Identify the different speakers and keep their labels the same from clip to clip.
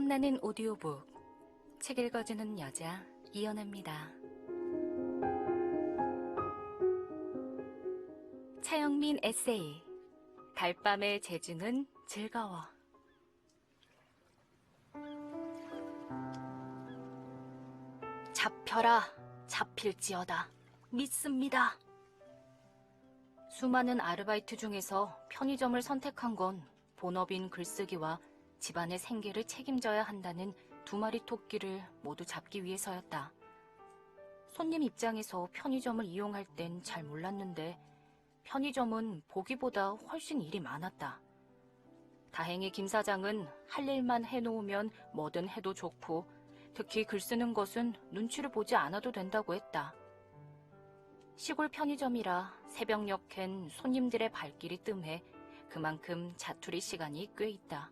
Speaker 1: 탐나는 오디오북 책 읽어주는 여자 이연아입니다. 차영민 에세이 달밤의 제주는 즐거워. 잡혀라 잡힐지어다 믿습니다. 수많은 아르바이트 중에서 편의점을 선택한 건 본업인 글쓰기와 집안의 생계를 책임져야 한다는 두 마리 토끼를 모두 잡기 위해서였다. 손님 입장에서 편의점을 이용할 땐 잘 몰랐는데 편의점은 보기보다 훨씬 일이 많았다. 다행히 김 사장은 할 일만 해놓으면 뭐든 해도 좋고 특히 글 쓰는 것은 눈치를 보지 않아도 된다고 했다. 시골 편의점이라 새벽녘엔 손님들의 발길이 뜸해 그만큼 자투리 시간이 꽤 있다.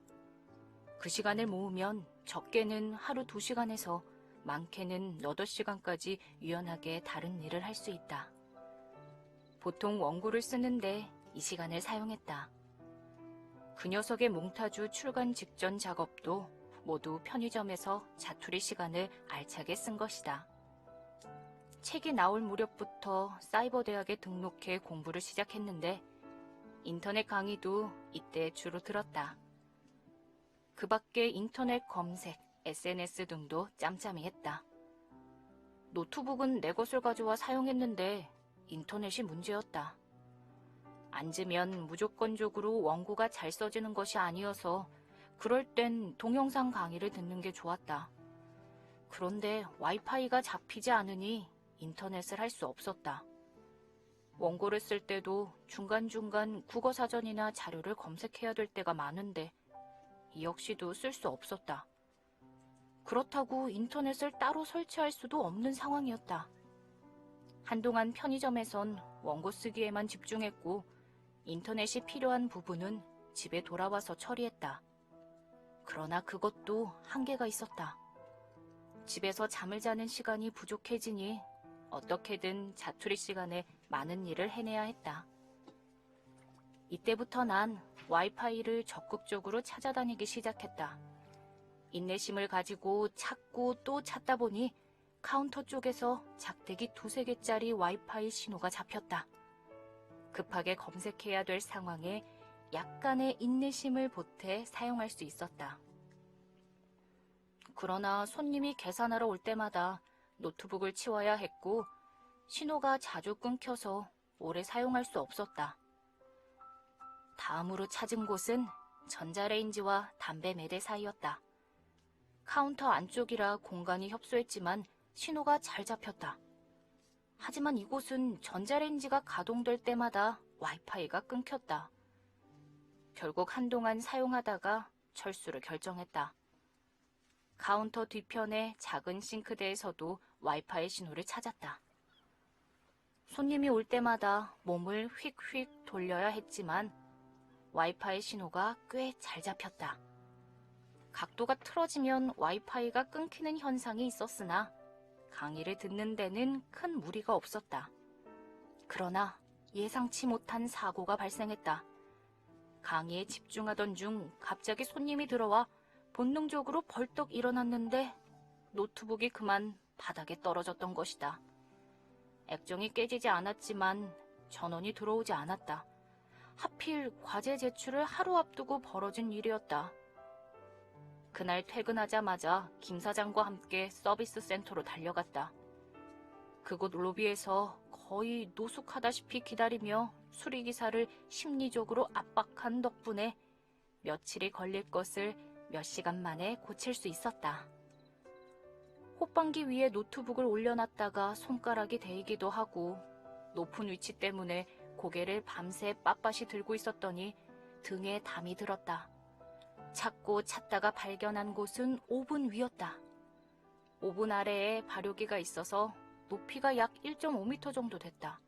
Speaker 1: 그 시간을 모으면 적게는 하루 2시간에서 많게는 8시간까지 유연하게 다른 일을 할 수 있다. 보통 원고를 쓰는데 이 시간을 사용했다. 그 녀석의 몽타주 출간 직전 작업도 모두 편의점에서 자투리 시간을 알차게 쓴 것이다. 책이 나올 무렵부터 사이버대학에 등록해 공부를 시작했는데 인터넷 강의도 이때 주로 들었다. 그 밖에 인터넷 검색, SNS 등도 짬짬이 했다. 노트북은 내 것을 가져와 사용했는데 인터넷이 문제였다. 앉으면 무조건적으로 원고가 잘 써지는 것이 아니어서 그럴 땐 동영상 강의를 듣는 게 좋았다. 그런데 와이파이가 잡히지 않으니 인터넷을 할 수 없었다. 원고를 쓸 때도 중간중간 국어사전이나 자료를 검색해야 될 때가 많은데 이 역시도 쓸 수 없었다. 그렇다고 인터넷을 따로 설치할 수도 없는 상황이었다. 한동안 편의점에선 원고 쓰기에만 집중했고 인터넷이 필요한 부분은 집에 돌아와서 처리했다. 그러나 그것도 한계가 있었다. 집에서 잠을 자는 시간이 부족해지니 어떻게든 자투리 시간에 많은 일을 해내야 했다. 이때부터 난 와이파이를 적극적으로 찾아다니기 시작했다. 인내심을 가지고 찾고 또 찾다 보니 카운터 쪽에서 작대기 2-3개짜리 와이파이 신호가 잡혔다. 급하게 검색해야 될 상황에 약간의 인내심을 보태 사용할 수 있었다. 그러나 손님이 계산하러 올 때마다 노트북을 치워야 했고 신호가 자주 끊겨서 오래 사용할 수 없었다. 다음으로 찾은 곳은 전자레인지와 담배 매대 사이였다. 카운터 안쪽이라 공간이 협소했지만 신호가 잘 잡혔다. 하지만 이곳은 전자레인지가 가동될 때마다 와이파이가 끊겼다. 결국 한동안 사용하다가 철수를 결정했다. 카운터 뒤편의 작은 싱크대에서도 와이파이 신호를 찾았다. 손님이 올 때마다 몸을 휙휙 돌려야 했지만 와이파이 신호가 꽤 잘 잡혔다. 각도가 틀어지면 와이파이가 끊기는 현상이 있었으나 강의를 듣는 데는 큰 무리가 없었다. 그러나 예상치 못한 사고가 발생했다. 강의에 집중하던 중 갑자기 손님이 들어와 본능적으로 벌떡 일어났는데 노트북이 그만 바닥에 떨어졌던 것이다. 액정이 깨지지 않았지만 전원이 들어오지 않았다. 하필 과제 제출을 하루 앞두고 벌어진 일이었다. 그날 퇴근하자마자 김 사장과 함께 서비스 센터로 달려갔다. 그곳 로비에서 거의 노숙하다시피 기다리며 수리기사를 심리적으로 압박한 덕분에 며칠이 걸릴 것을 몇 시간 만에 고칠 수 있었다. 호빵기 위에 노트북을 올려놨다가 손가락이 데이기도 하고 높은 위치 때문에 고개를 밤새 빳빳이 들고 있었더니 등에 담이 들었다. 찾고 찾다가 발견한 곳은 오븐 위였다. 오븐 아래에 발효기가 있어서 높이가 약 1.5m 정도 됐다.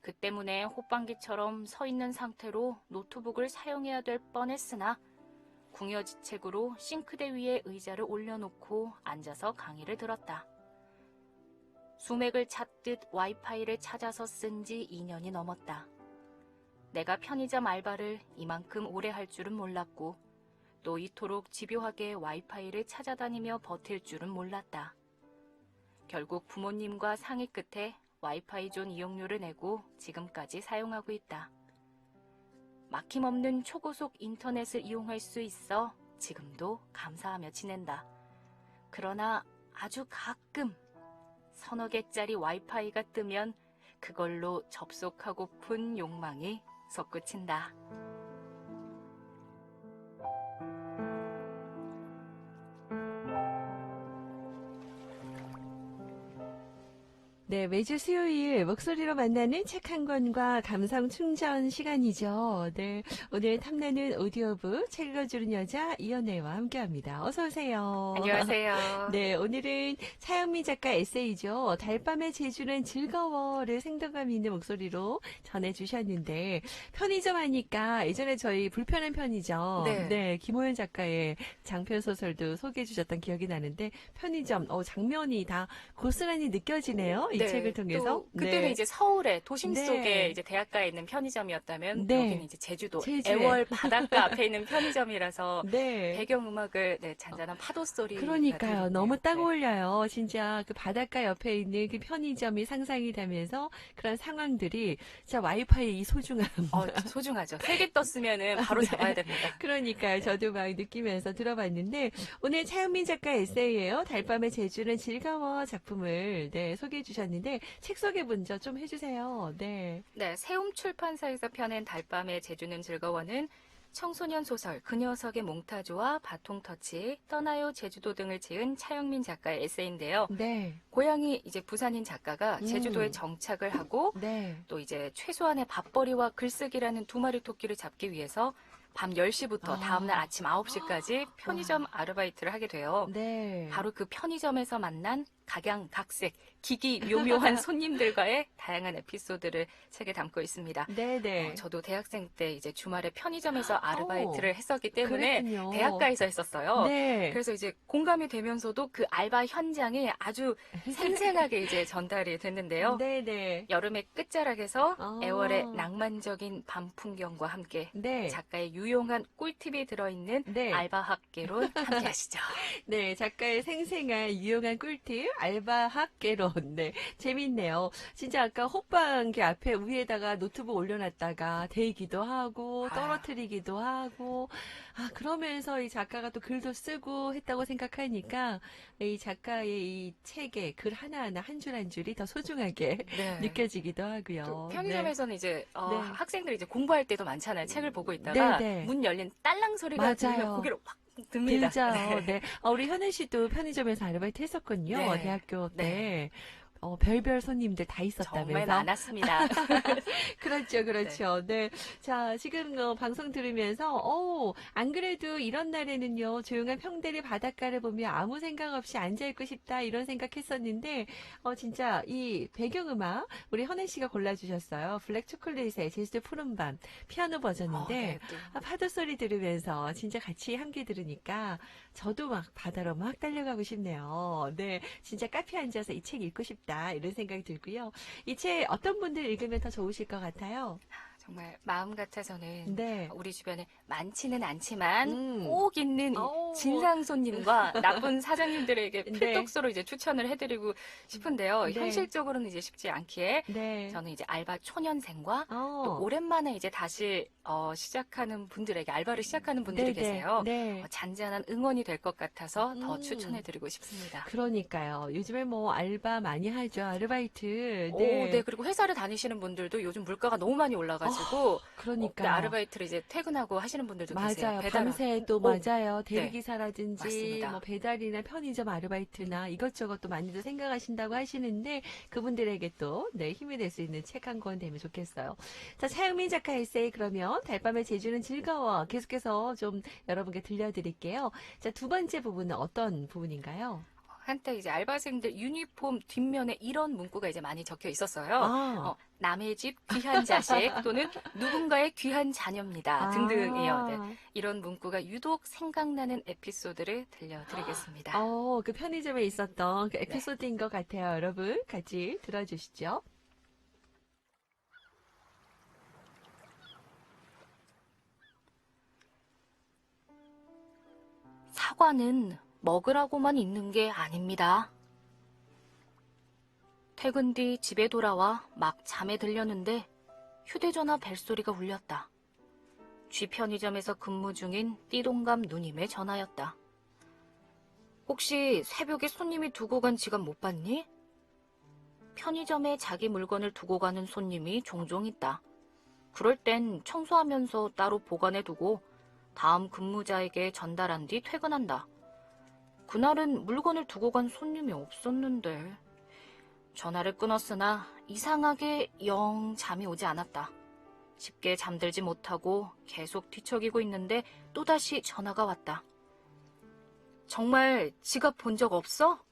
Speaker 1: 그 때문에 호빵기처럼 서 있는 상태로 노트북을 사용해야 될 뻔했으나 궁여지책으로 싱크대 위에 의자를 올려놓고 앉아서 강의를 들었다. 수맥을 찾듯 와이파이를 찾아서 쓴 지 2년이 넘었다. 내가 편의점 알바를 이만큼 오래 할 줄은 몰랐고 또 이토록 집요하게 와이파이를 찾아다니며 버틸 줄은 몰랐다. 결국 부모님과 상의 끝에 와이파이 존 이용료를 내고 지금까지 사용하고 있다. 막힘없는 초고속 인터넷을 이용할 수 있어 지금도 감사하며 지낸다. 그러나 아주 가끔 서너 개짜리 와이파이가 뜨면 그걸로 접속하고픈 욕망이 솟구친다.
Speaker 2: 네, 매주 수요일 목소리로 만나는 책 한 권과 감성 충전 시간이죠. 네, 오늘 탐나는 오디오북 책 읽어주는 여자 이연애와 함께합니다. 어서 오세요.
Speaker 1: 안녕하세요.
Speaker 2: 네, 오늘은 차영미 작가 에세이죠. 달밤의 제주는 즐거워를 생동감 있는 목소리로 전해주셨는데 편의점 하니까 예전에 저희 불편한 편의점
Speaker 1: 네.
Speaker 2: 김호연 작가의 장편 소설도 소개해 주셨던 기억이 나는데 편의점 장면이 다 고스란히 느껴지네요. 이 책을 통해서.
Speaker 1: 또 그때는
Speaker 2: 네.
Speaker 1: 이제 서울의 도심
Speaker 2: 네.
Speaker 1: 속에 이제 대학가에 있는 편의점이었다면
Speaker 2: 네.
Speaker 1: 여기는 이제 제주도
Speaker 2: 제주에.
Speaker 1: 애월 바닷가 앞에 있는 편의점이라서
Speaker 2: 네.
Speaker 1: 배경음악을 잔잔한 파도 소리가
Speaker 2: 그러니까요.
Speaker 1: 들리네요.
Speaker 2: 너무 딱
Speaker 1: 네.
Speaker 2: 어울려요. 진짜 그 바닷가 옆에 있는 그 편의점이 상상이 되면서 그런 상황들이 진짜 와이파이의 이 소중함.
Speaker 1: 소중하죠. 3개 떴으면은 바로 잡아야 됩니다.
Speaker 2: 그러니까요. 저도 막 느끼면서 들어봤는데 오늘 차영민 작가 에세이예요. 달밤의 제주는 즐거워 작품을 소개해 주셨는데 책 소개 먼저 좀 해주세요. 네.
Speaker 1: 네, 세움 출판사에서 펴낸 달밤의 제주는 즐거워는 청소년 소설 그 녀석의 몽타주와 바통터치, 떠나요 제주도 등을 지은 차영민 작가의 에세이인데요.
Speaker 2: 네.
Speaker 1: 고향이 이제 부산인 작가가 제주도에 정착을 하고
Speaker 2: 네.
Speaker 1: 또 이제 최소한의 밥벌이와 글쓰기라는 두 마리 토끼를 잡기 위해서 밤 10시부터 다음날 아침 9시까지 편의점 아르바이트를 하게 돼요.
Speaker 2: 네.
Speaker 1: 바로 그 편의점에서 만난 각양각색, 기기묘묘한 손님들과의 다양한 에피소드를 책에 담고 있습니다.
Speaker 2: 네네.
Speaker 1: 저도 대학생 때 이제 주말에 편의점에서 아르바이트를 했었기 때문에
Speaker 2: 그랬군요.
Speaker 1: 대학가에서 했었어요.
Speaker 2: 네.
Speaker 1: 그래서 이제 공감이 되면서도 그 알바 현장이 아주 생생하게 이제 전달이 됐는데요.
Speaker 2: 네네.
Speaker 1: 여름의 끝자락에서 애월의 낭만적인 밤 풍경과 함께
Speaker 2: 네.
Speaker 1: 작가의 유용한 꿀팁이 들어있는
Speaker 2: 네.
Speaker 1: 알바학개론 함께 하시죠.
Speaker 2: 네, 작가의 생생한 유용한 꿀팁, 알바학 개론. 네, 재밌네요. 진짜 아까 호빵기 앞에 위에다가 노트북 올려놨다가 대기도 하고, 떨어뜨리기도 하고, 그러면서 이 작가가 또 글도 쓰고 했다고 생각하니까 이 작가의 이 책에 글 하나하나 한 줄 한 줄이 더 소중하게
Speaker 1: 네.
Speaker 2: 느껴지기도 하고요.
Speaker 1: 또 편의점에서는 이제
Speaker 2: 네.
Speaker 1: 학생들이 이제 공부할 때도 많잖아요. 책을 보고 있다가
Speaker 2: 네.
Speaker 1: 문 열린 딸랑 소리가
Speaker 2: 맞아요.
Speaker 1: 들리면 고개를 확 듭니다.
Speaker 2: 들죠. 네. 우리 현애 씨도 편의점에서 아르바이트 했었군요.
Speaker 1: 네.
Speaker 2: 대학교 때.
Speaker 1: 네.
Speaker 2: 별별 손님들 다 있었다면서.
Speaker 1: 정말 많았습니다.
Speaker 2: 그렇죠, 그렇죠. 네. 자, 지금 방송 들으면서, 안 그래도 이런 날에는요, 조용한 평대리 바닷가를 보며 아무 생각 없이 앉아있고 싶다, 이런 생각했었는데, 진짜 이 배경음악, 우리 현애 씨가 골라주셨어요. 블랙 초콜릿의 제주도 푸른밤, 피아노 버전인데,
Speaker 1: 네,
Speaker 2: 파도 소리 들으면서 진짜 같이 함께 들으니까, 저도 막 바다로 막 달려가고 싶네요. 네. 진짜 카페에 앉아서 이 책 읽고 싶다. 이런 생각이 들고요. 이 책 어떤 분들 읽으면 더 좋으실 것 같아요?
Speaker 1: 정말 마음 같아서는
Speaker 2: 네.
Speaker 1: 우리 주변에 많지는 않지만
Speaker 2: 꼭
Speaker 1: 있는 이 진상 손님과 나쁜 사장님들에게 필독서로 이제 추천을 해드리고 싶은데요.
Speaker 2: 네.
Speaker 1: 현실적으로는 이제 쉽지 않기에
Speaker 2: 네.
Speaker 1: 저는 이제 알바 초년생과 또 오랜만에 이제 다시 시작하는 분들에게 알바를 시작하는 분들이 계세요.
Speaker 2: 네.
Speaker 1: 잔잔한 응원이 될 것 같아서 더 추천해드리고 싶습니다.
Speaker 2: 그러니까요. 요즘에 뭐 알바 많이 하죠. 아르바이트.
Speaker 1: 네. 그리고 회사를 다니시는 분들도 요즘 물가가 너무 많이 올라가지고
Speaker 2: 그러니까
Speaker 1: 아르바이트를 이제 퇴근하고 하시는 분들도 계세요.
Speaker 2: 맞아요.
Speaker 1: 배달.
Speaker 2: 밤새 또 맞아요. 대리기사라든지
Speaker 1: 맞습니다.
Speaker 2: 뭐 배달이나 편의점 아르바이트나 이것저것 또 많이들 생각하신다고 하시는데 그분들에게 또 힘이 될 수 있는 책 한 권 되면 좋겠어요. 자, 차영민 작가 에세이 그러면 달밤의 제주는 즐거워 계속해서 좀 여러분께 들려드릴게요. 자, 두 번째 부분은 어떤 부분인가요?
Speaker 1: 한때 이제 알바생들 유니폼 뒷면에 이런 문구가 이제 많이 적혀 있었어요. 남의 집 귀한 자식 또는 누군가의 귀한 자녀입니다. 등등이요. 네. 이런 문구가 유독 생각나는 에피소드를 들려드리겠습니다.
Speaker 2: 그 편의점에 있었던 그 에피소드인 것 같아요. 여러분 같이 들어주시죠.
Speaker 1: 사과는 먹으라고만 있는 게 아닙니다. 퇴근 뒤 집에 돌아와 막 잠에 들렸는데 휴대전화 벨소리가 울렸다. 쥐 편의점에서 근무 중인 띠동갑 누님의 전화였다. 혹시 새벽에 손님이 두고 간 지갑 못 봤니? 편의점에 자기 물건을 두고 가는 손님이 종종 있다. 그럴 땐 청소하면서 따로 보관해 두고 다음 근무자에게 전달한 뒤 퇴근한다. 그날은 물건을 두고 간 손님이 없었는데 전화를 끊었으나 이상하게 영 잠이 오지 않았다. 쉽게 잠들지 못하고 계속 뒤척이고 있는데 또다시 전화가 왔다. 정말 지갑 본 적 없어?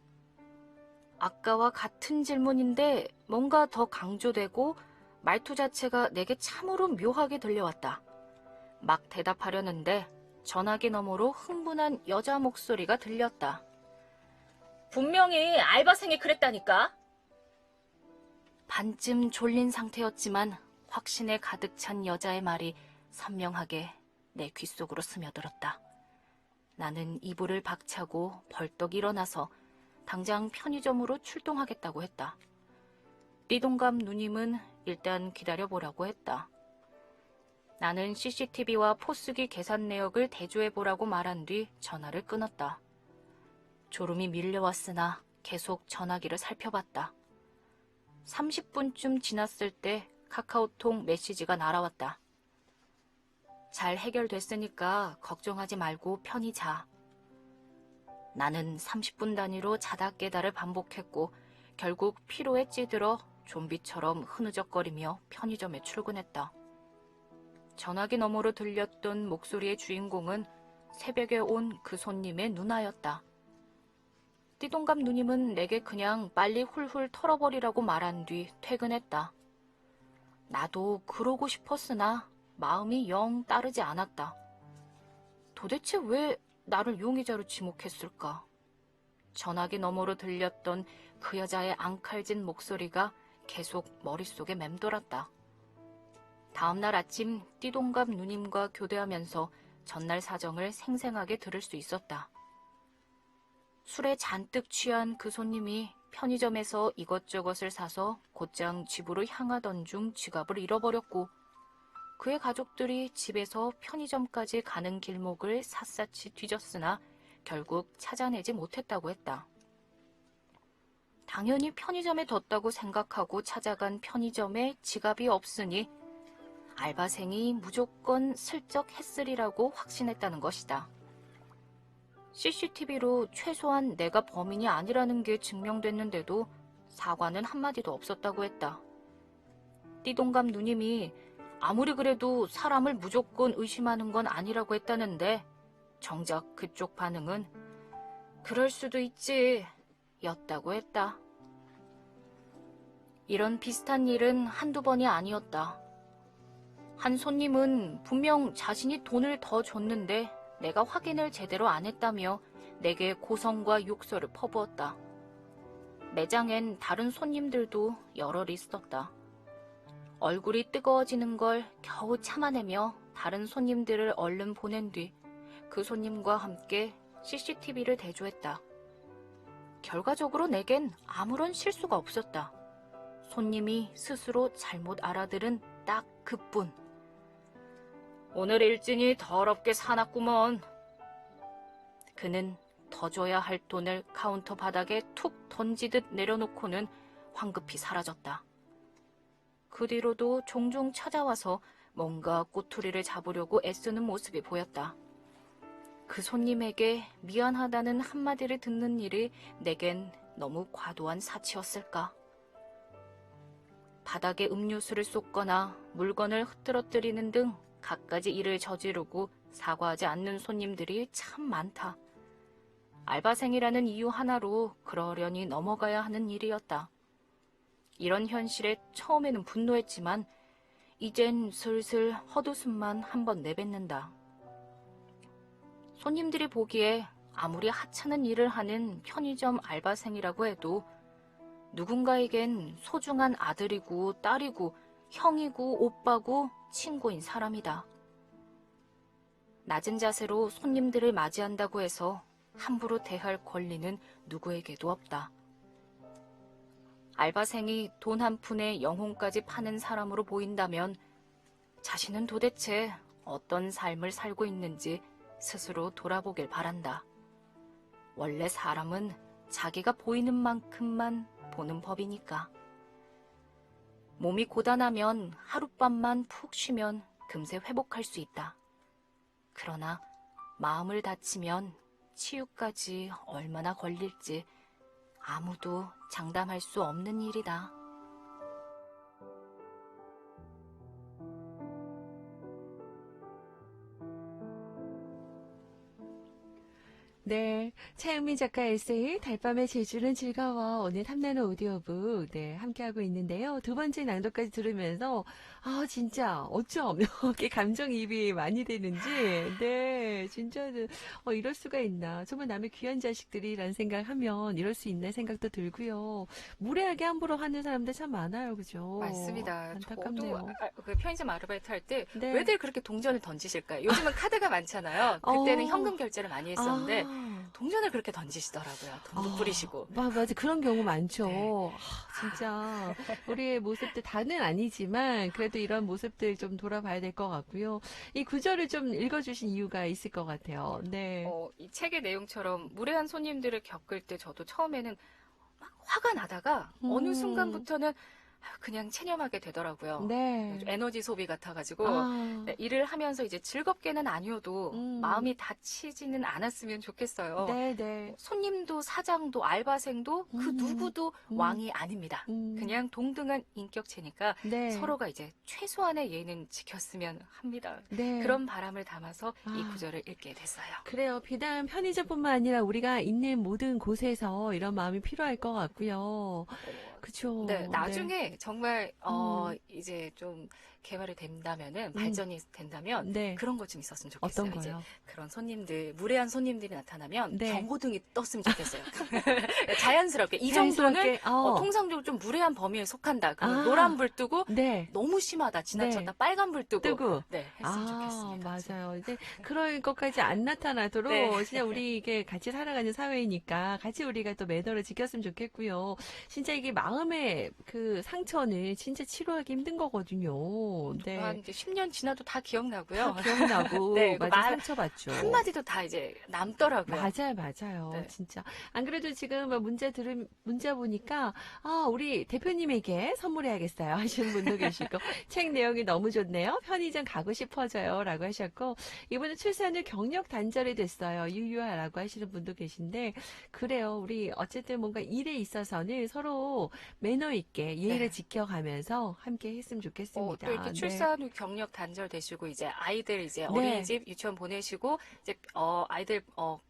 Speaker 1: 아까와 같은 질문인데 뭔가 더 강조되고 말투 자체가 내게 참으로 묘하게 들려왔다. 막 대답하려는데 전화기 너머로 흥분한 여자 목소리가 들렸다. 분명히 알바생이 그랬다니까. 반쯤 졸린 상태였지만 확신에 가득 찬 여자의 말이 선명하게 내 귓속으로 스며들었다. 나는 이불을 박차고 벌떡 일어나서 당장 편의점으로 출동하겠다고 했다. 띠동갑 누님은 일단 기다려보라고 했다. 나는 CCTV와 포스기 계산 내역을 대조해보라고 말한 뒤 전화를 끊었다. 졸음이 밀려왔으나 계속 전화기를 살펴봤다. 30분쯤 지났을 때 카카오톡 메시지가 날아왔다. 잘 해결됐으니까 걱정하지 말고 편히 자. 나는 30분 단위로 자다 깨다를 반복했고 결국 피로에 찌들어 좀비처럼 흐느적거리며 편의점에 출근했다. 전화기 너머로 들렸던 목소리의 주인공은 새벽에 온 그 손님의 누나였다. 띠동갑 누님은 내게 그냥 빨리 훌훌 털어버리라고 말한 뒤 퇴근했다. 나도 그러고 싶었으나 마음이 영 따르지 않았다. 도대체 왜 나를 용의자로 지목했을까? 전화기 너머로 들렸던 그 여자의 앙칼진 목소리가 계속 머릿속에 맴돌았다. 다음날 아침 띠동갑 누님과 교대하면서 전날 사정을 생생하게 들을 수 있었다. 술에 잔뜩 취한 그 손님이 편의점에서 이것저것을 사서 곧장 집으로 향하던 중 지갑을 잃어버렸고 그의 가족들이 집에서 편의점까지 가는 길목을 샅샅이 뒤졌으나 결국 찾아내지 못했다고 했다. 당연히 편의점에 뒀다고 생각하고 찾아간 편의점에 지갑이 없으니 알바생이 무조건 슬쩍 했으리라고 확신했다는 것이다. CCTV로 최소한 내가 범인이 아니라는 게 증명됐는데도 사과는 한마디도 없었다고 했다. 띠동갑 누님이 아무리 그래도 사람을 무조건 의심하는 건 아니라고 했다는데 정작 그쪽 반응은 그럴 수도 있지 였다고 했다. 이런 비슷한 일은 한두 번이 아니었다. 한 손님은 분명 자신이 돈을 더 줬는데 내가 확인을 제대로 안 했다며 내게 고성과 욕설을 퍼부었다. 매장엔 다른 손님들도 여럿 있었다. 얼굴이 뜨거워지는 걸 겨우 참아내며 다른 손님들을 얼른 보낸 뒤 그 손님과 함께 CCTV를 대조했다. 결과적으로 내겐 아무런 실수가 없었다. 손님이 스스로 잘못 알아들은 딱 그뿐. 오늘 일진이 더럽게 사납구먼. 그는 더 줘야 할 돈을 카운터 바닥에 툭 던지듯 내려놓고는 황급히 사라졌다. 그 뒤로도 종종 찾아와서 뭔가 꼬투리를 잡으려고 애쓰는 모습이 보였다. 그 손님에게 미안하다는 한마디를 듣는 일이 내겐 너무 과도한 사치였을까? 바닥에 음료수를 쏟거나 물건을 흐트러뜨리는 등 갖가지 일을 저지르고 사과하지 않는 손님들이 참 많다. 알바생이라는 이유 하나로 그러려니 넘어가야 하는 일이었다. 이런 현실에 처음에는 분노했지만 이젠 슬슬 헛웃음만 한번 내뱉는다. 손님들이 보기에 아무리 하찮은 일을 하는 편의점 알바생이라고 해도 누군가에겐 소중한 아들이고 딸이고 형이고 오빠고 친구인 사람이다. 낮은 자세로 손님들을 맞이한다고 해서 함부로 대할 권리는 누구에게도 없다. 알바생이 돈 한 푼에 영혼까지 파는 사람으로 보인다면 자신은 도대체 어떤 삶을 살고 있는지 스스로 돌아보길 바란다. 원래 사람은 자기가 보이는 만큼만 보는 법이니까. 몸이 고단하면 하룻밤만 푹 쉬면 금세 회복할 수 있다. 그러나 마음을 다치면 치유까지 얼마나 걸릴지 아무도 장담할 수 없는 일이다.
Speaker 2: 네, 차영민 작가 에세이 달밤의 제주는 즐거워 오늘 탐나는 오디오북 함께하고 있는데요. 두 번째 낭독까지 들으면서 진짜 어쩜 이렇게 감정이입이 많이 되는지 진짜 이럴 수가 있나 정말 남의 귀한 자식들이라는 생각하면 이럴 수 있나 생각도 들고요. 무례하게 함부로 하는 사람들 참 많아요, 그죠?
Speaker 1: 맞습니다.
Speaker 2: 안타깝네요.
Speaker 1: 저도 그 편의점 아르바이트 할 때
Speaker 2: 네.
Speaker 1: 왜들 그렇게 동전을 던지실까요? 요즘은 카드가 많잖아요. 그때는
Speaker 2: 어.
Speaker 1: 현금 결제를 많이 했었는데 동전을 그렇게 던지시더라고요. 돈도 뿌리시고.
Speaker 2: 맞아. 그런 경우 많죠.
Speaker 1: 네.
Speaker 2: 진짜. 우리의 모습들 다는 아니지만, 그래도 이런 모습들 좀 돌아봐야 될 것 같고요. 이 구절을 좀 읽어주신 이유가 있을 것 같아요. 네.
Speaker 1: 이 책의 내용처럼 무례한 손님들을 겪을 때 저도 처음에는 막 화가 나다가 어느 순간부터는 그냥 체념하게 되더라고요.
Speaker 2: 네.
Speaker 1: 에너지 소비 같아가지고
Speaker 2: 아,
Speaker 1: 일을 하면서 이제 즐겁게는 아니어도
Speaker 2: 음.
Speaker 1: 마음이 다치지는 않았으면 좋겠어요.
Speaker 2: 네.
Speaker 1: 손님도 사장도 알바생도 그 누구도 왕이 아닙니다. 그냥 동등한 인격체니까
Speaker 2: 네.
Speaker 1: 서로가 이제 최소한의 예는 지켰으면 합니다.
Speaker 2: 네.
Speaker 1: 그런 바람을 담아서 이
Speaker 2: 아.
Speaker 1: 구절을 읽게 됐어요.
Speaker 2: 그래요. 비단 편의점뿐만 아니라 우리가 있는 모든 곳에서 이런 마음이 필요할 것 같고요. 그쵸.
Speaker 1: 네, 나중에 정말
Speaker 2: 음.
Speaker 1: 이제 좀 개발이 된다면은 발전이 된다면
Speaker 2: 네.
Speaker 1: 그런 것 좀 있었으면 좋겠어요.
Speaker 2: 어떤
Speaker 1: 이제
Speaker 2: 거요?
Speaker 1: 그런 손님들 무례한 손님들이 나타나면
Speaker 2: 네.
Speaker 1: 경고등이 떴으면 좋겠어요. 자연스럽게 이 정도는
Speaker 2: 자연스럽게,
Speaker 1: 통상적으로 좀 무례한 범위에 속한다. 그러면
Speaker 2: 아.
Speaker 1: 노란 불 뜨고
Speaker 2: 네.
Speaker 1: 너무 심하다 지나쳤다
Speaker 2: 네.
Speaker 1: 빨간 불 뜨고
Speaker 2: 뜨고.
Speaker 1: 네 했으면 좋겠습니다.
Speaker 2: 맞아요. 이제 그럴 것까지 안 나타나도록
Speaker 1: 네.
Speaker 2: 진짜 우리 이게 같이 살아가는 사회이니까 같이 우리가 또 매너를 지켰으면 좋겠고요. 진짜 이게 마음의 그 상처는 진짜 치료하기 힘든 거거든요. 네.
Speaker 1: 한 이제 10년 지나도 다 기억나고요.
Speaker 2: 다 기억나고
Speaker 1: 네, 그
Speaker 2: 맞아
Speaker 1: 말
Speaker 2: 상처받죠.
Speaker 1: 한마디도 다 이제 남더라고요.
Speaker 2: 맞아요.
Speaker 1: 네.
Speaker 2: 진짜. 안 그래도 지금 문자 보니까, 우리 대표님에게 선물해야겠어요. 하시는 분도 계시고, 책 내용이 너무 좋네요. 편의점 가고 싶어져요. 라고 하셨고, 이번에 출산 후 경력 단절이 됐어요. 유유하라고 하시는 분도 계신데, 그래요. 우리 어쨌든 뭔가 일에 있어서는 서로 매너 있게 예의를
Speaker 1: 네.
Speaker 2: 지켜가면서 함께 했으면 좋겠습니다.
Speaker 1: 또 이렇게
Speaker 2: 네.
Speaker 1: 출산 후 경력 단절되시고 이제 아이들 이제
Speaker 2: 네.
Speaker 1: 어린이집 유치원 보내시고 이제 아이들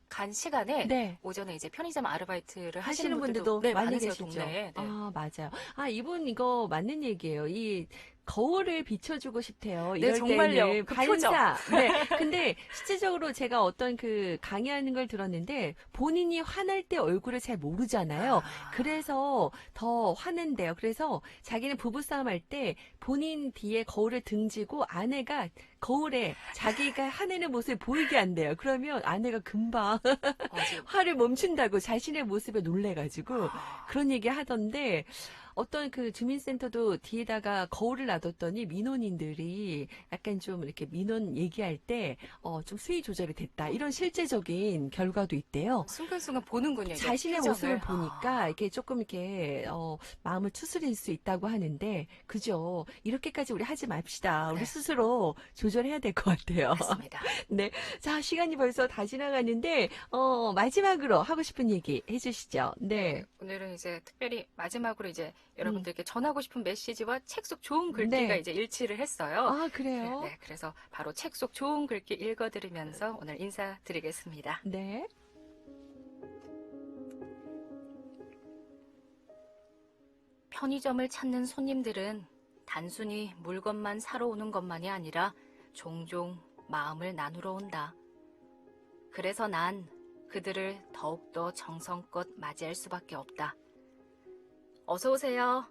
Speaker 1: 간 시간에
Speaker 2: 네.
Speaker 1: 오전에 이제 편의점 아르바이트를
Speaker 2: 하시는
Speaker 1: 하시는
Speaker 2: 분들도
Speaker 1: 네,
Speaker 2: 많이
Speaker 1: 많으세요,
Speaker 2: 계시죠.
Speaker 1: 동네에. 네.
Speaker 2: 맞아요. 이분 이거 맞는 얘기예요. 이 거울을 비춰주고 싶대요.
Speaker 1: 네,
Speaker 2: 이럴
Speaker 1: 정말요.
Speaker 2: 때는
Speaker 1: 그
Speaker 2: 반사. 네. 근데 실제적으로 제가 어떤 그 강의하는 걸 들었는데 본인이 화날 때 얼굴을 잘 모르잖아요. 그래서 더 화낸대요. 그래서 자기는 부부싸움 할 때 본인 뒤에 거울을 등지고 아내가 거울에 자기가 화내는 모습을 보이게 한대요. 그러면 아내가 금방
Speaker 1: 맞아요.
Speaker 2: 화를 멈춘다고 자신의 모습에 놀래가지고 그런 얘기 하던데 어떤 그 주민센터도 뒤에다가 거울을 놔뒀더니 민원인들이 약간 좀 이렇게 민원 얘기할 때 좀 수위 조절이 됐다. 이런 실제적인 결과도 있대요.
Speaker 1: 순간순간 보는군요. 이제
Speaker 2: 자신의
Speaker 1: 표정을.
Speaker 2: 모습을 보니까 이게 조금 이렇게 마음을 추스릴 수 있다고 하는데 그죠? 이렇게까지 우리 하지 맙시다. 우리
Speaker 1: 네.
Speaker 2: 스스로 조절해야 될 것 같아요.
Speaker 1: 맞습니다.
Speaker 2: 네. 자, 시간이 벌써 다 지나가는데 마지막으로 하고 싶은 얘기 해주시죠. 네.
Speaker 1: 오늘은 이제 특별히 마지막으로 이제 여러분들께 전하고 싶은 메시지와 책 속 좋은 글귀가
Speaker 2: 네.
Speaker 1: 이제 일치를 했어요.
Speaker 2: 그래요?
Speaker 1: 네, 그래서 바로 책 속 좋은 글귀 읽어드리면서 오늘 인사드리겠습니다.
Speaker 2: 네.
Speaker 1: 편의점을 찾는 손님들은 단순히 물건만 사러 오는 것만이 아니라 종종 마음을 나누러 온다. 그래서 난 그들을 더욱더 정성껏 맞이할 수밖에 없다. 어서 오세요.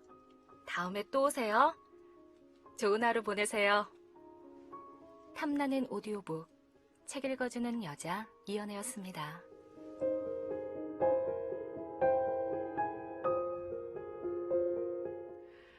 Speaker 1: 다음에 또 오세요. 좋은 하루 보내세요. 탐나는 오디오북 책 읽어주는 여자 이연애였습니다.